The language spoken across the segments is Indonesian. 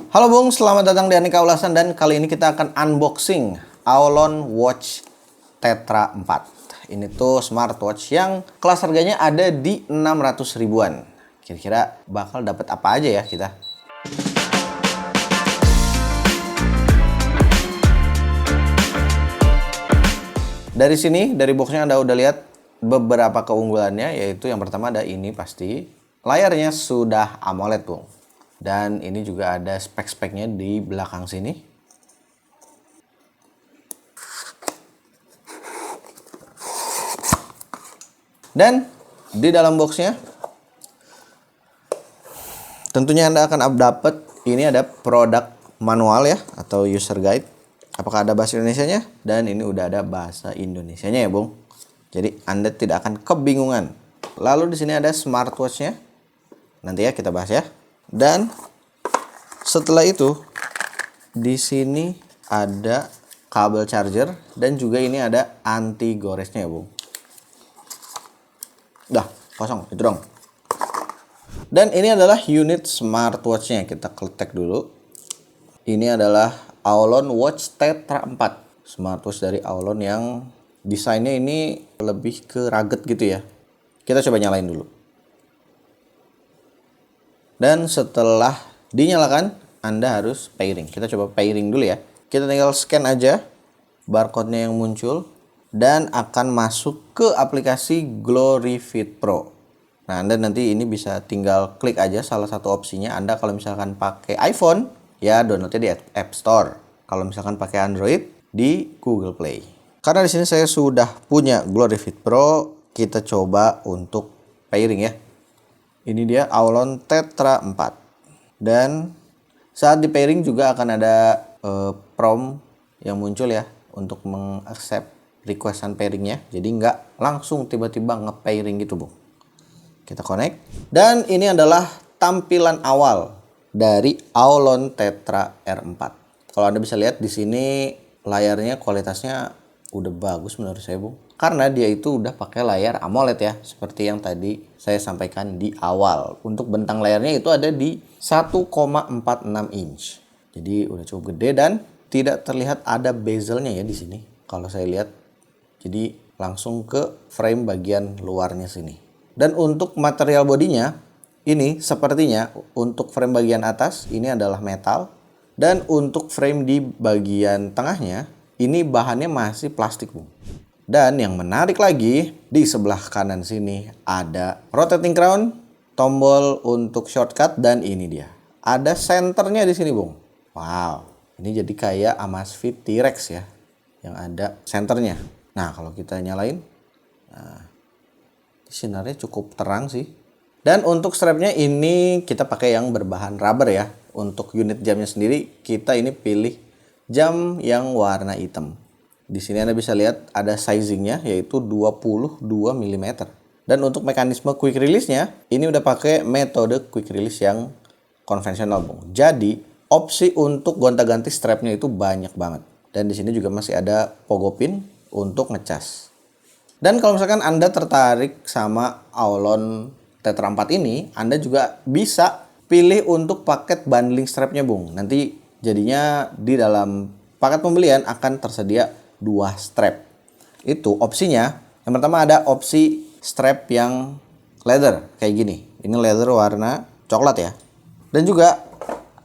Halo Bung, selamat datang di Aneka Ulasan dan kali ini kita akan unboxing Aulon Watch Tetra 4. Ini tuh smartwatch yang kelas harganya ada di 600 ribuan. Kira-kira bakal dapat apa aja ya kita? Dari sini, dari boxnya Anda udah lihat beberapa keunggulannya, yaitu yang pertama ada ini pasti. Layarnya sudah AMOLED, Bung. Dan ini juga ada spek-speknya di belakang sini. Dan di dalam boxnya tentunya Anda akan dapat ini ada produk manual ya atau user guide. Apakah ada bahasa Indonesianya? Dan ini udah ada bahasa Indonesianya ya, Bung. Jadi Anda tidak akan kebingungan. Lalu di sini ada smartwatchnya. Nanti ya kita bahas ya. Dan setelah itu di sini ada kabel charger dan juga ini ada anti goresnya ya, Bung. Dah, kosong itu dong. Dan ini adalah unit smartwatchnya. Kita ketek dulu. Ini adalah Aulon Watch Tetra 4. Smartwatch dari Aulon yang desainnya ini lebih ke rugged gitu ya. Kita coba nyalain dulu. Dan setelah dinyalakan, Anda harus pairing. Kita coba pairing dulu ya. Kita tinggal scan aja barcode-nya yang muncul dan akan masuk ke aplikasi GloryFit Pro. Nah, Anda nanti ini bisa tinggal klik aja salah satu opsinya. Anda kalau misalkan pakai iPhone, ya downloadnya di App Store. Kalau misalkan pakai Android, di Google Play. Karena di sini saya sudah punya GloryFit Pro, kita coba untuk pairing ya. Ini dia Aulon Tetra 4. Dan saat di pairing juga akan ada prompt yang muncul ya untuk mengaccept requestan pairingnya. Jadi nggak langsung tiba-tiba nge-pairing gitu, Bung. Kita connect. Dan ini adalah tampilan awal dari Aulon Tetra R4. Kalau Anda bisa lihat di sini layarnya kualitasnya udah bagus menurut saya, Bung. Karena dia itu udah pakai layar AMOLED ya, seperti yang tadi saya sampaikan di awal. Untuk bentang layarnya itu ada di 1,46 inch. Jadi udah cukup gede dan tidak terlihat ada bezelnya ya di sini. Kalau saya lihat, jadi langsung ke frame bagian luarnya sini. Dan untuk material bodinya, ini sepertinya untuk frame bagian atas ini adalah metal. Dan untuk frame di bagian tengahnya, ini bahannya masih plastik, Bung. Dan yang menarik lagi, di sebelah kanan sini ada rotating crown, tombol untuk shortcut, dan ini dia. Ada senternya di sini, Bung. Wow, ini jadi kayak Amazfit T-Rex ya, yang ada senternya. Nah, kalau kita nyalain, sinarnya cukup terang sih. Dan untuk strapnya ini kita pakai yang berbahan rubber ya. Untuk unit jamnya sendiri, kita ini pilih jam yang warna hitam. Di sini Anda bisa lihat ada sizingnya yaitu 22 mm. Dan untuk mekanisme quick release-nya ini udah pakai metode quick release yang konvensional, Bung. Jadi opsi untuk gonta-ganti strapnya itu banyak banget. Dan di sini juga masih ada pogo pin untuk ngecas. Dan kalau misalkan Anda tertarik sama Aulon Tetra 4 ini, Anda juga bisa pilih untuk paket bundling strapnya, Bung. Nanti jadinya di dalam paket pembelian akan tersedia 2 strap. Itu opsinya. Yang pertama ada opsi strap yang leather kayak gini. Ini leather warna coklat ya. Dan juga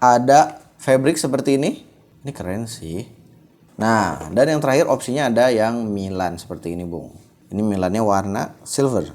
ada fabric seperti ini. Ini keren sih. Nah, dan yang terakhir opsinya ada yang Milan seperti ini, Bung. Ini Milannya warna silver.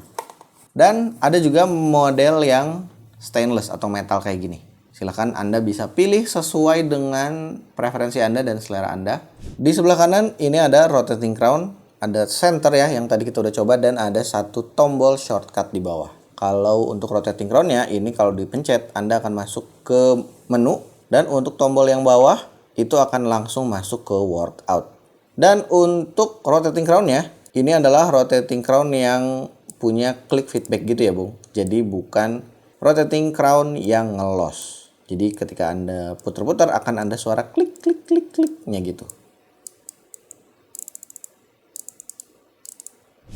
Dan ada juga model yang stainless atau metal kayak gini. Silahkan Anda bisa pilih sesuai dengan preferensi Anda dan selera Anda. Di sebelah kanan ini ada rotating crown, ada center ya yang tadi kita udah coba, dan ada satu tombol shortcut di bawah. Kalau untuk rotating crownnya ini kalau dipencet Anda akan masuk ke menu, dan untuk tombol yang bawah itu akan langsung masuk ke workout. Dan untuk rotating crownnya ini adalah rotating crown yang punya click feedback gitu ya, Bung. Jadi bukan rotating crown yang ngelos. Jadi ketika Anda putar-putar akan ada suara klik klik klik kliknya gitu.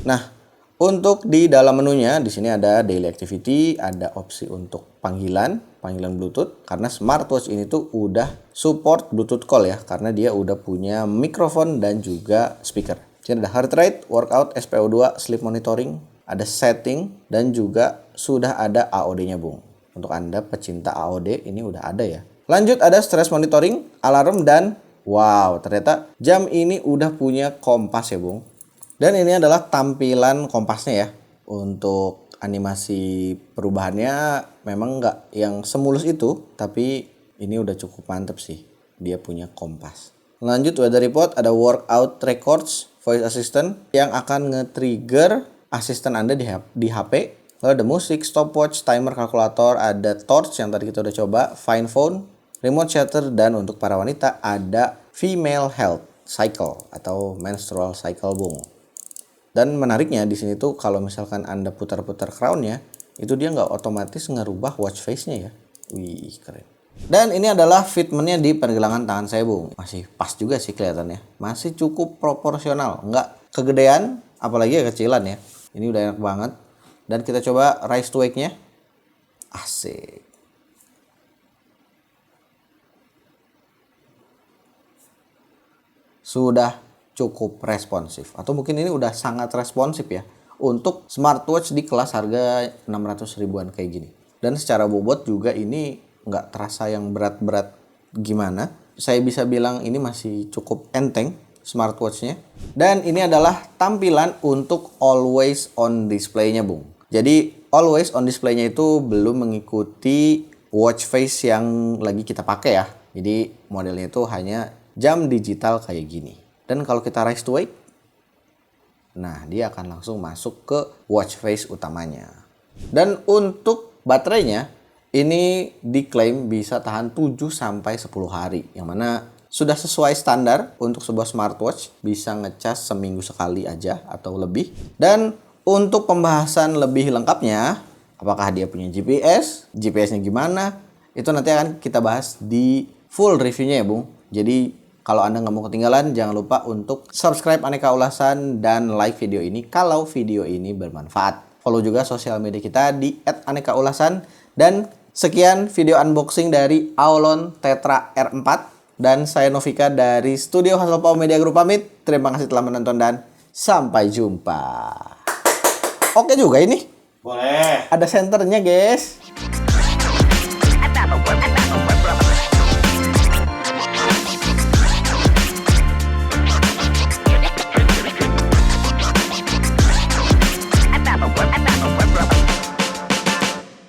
Nah, untuk di dalam menunya di sini ada daily activity, ada opsi untuk panggilan, panggilan Bluetooth karena smartwatch ini tuh udah support Bluetooth call ya, karena dia udah punya mikrofon dan juga speaker. Jadi ada heart rate, workout, SpO2, sleep monitoring, ada setting, dan juga sudah ada AOD-nya Bung. Untuk Anda pecinta AOD ini udah ada ya. Lanjut ada stress monitoring, alarm, dan wow, ternyata jam ini udah punya kompas ya Bung. Dan ini adalah tampilan kompasnya ya. Untuk animasi perubahannya memang nggak yang semulus itu, tapi ini udah cukup mantep sih. Dia punya kompas. Lanjut weather report, ada workout records, voice assistant yang akan nge-trigger asisten Anda di HP. Lalu ada musik, stopwatch, timer, kalkulator, ada torch yang tadi kita udah coba, find phone, remote shutter, dan untuk para wanita ada female health cycle atau menstrual cycle Bung. Dan menariknya di sini tuh kalau misalkan Anda putar-putar crownnya, itu dia nggak otomatis ngerubah watch face-nya ya. Wih, keren. Dan ini adalah fitmentnya di pergelangan tangan saya Bung. Masih pas juga sih kelihatannya. Masih cukup proporsional, nggak kegedean, apalagi kecilan ya. Ini udah enak banget. Dan kita coba rise to wake-nya. Asik. Sudah cukup responsif, atau mungkin ini udah sangat responsif ya untuk smartwatch di kelas harga 600 ribuan kayak gini. Dan secara bobot juga ini nggak terasa yang berat-berat gimana. Saya bisa bilang ini masih cukup enteng smartwatchnya. Dan ini adalah tampilan untuk always on display-nya Bung. Jadi always on display-nya itu belum mengikuti watch face yang lagi kita pakai ya. Jadi modelnya itu hanya jam digital kayak gini. Dan kalau kita rise to wake, nah dia akan langsung masuk ke watch face utamanya. Dan untuk baterainya, ini diklaim bisa tahan 7-10 hari. Yang mana sudah sesuai standar untuk sebuah smartwatch, bisa ngecas seminggu sekali aja atau lebih. Dan untuk pembahasan lebih lengkapnya, apakah dia punya GPS, GPS-nya gimana, itu nanti akan kita bahas di full reviewnya ya Bung. Jadi kalau Anda nggak mau ketinggalan, jangan lupa untuk subscribe Aneka Ulasan dan like video ini kalau video ini bermanfaat. Follow juga sosial media kita di @anekaulasan. Dan sekian video unboxing dari Aulon Tetra R4. Dan saya Novika dari Studio Hasselblad Media Group pamit. Terima kasih telah menonton dan sampai jumpa. Oke juga ini. Boleh. Ada senternya guys.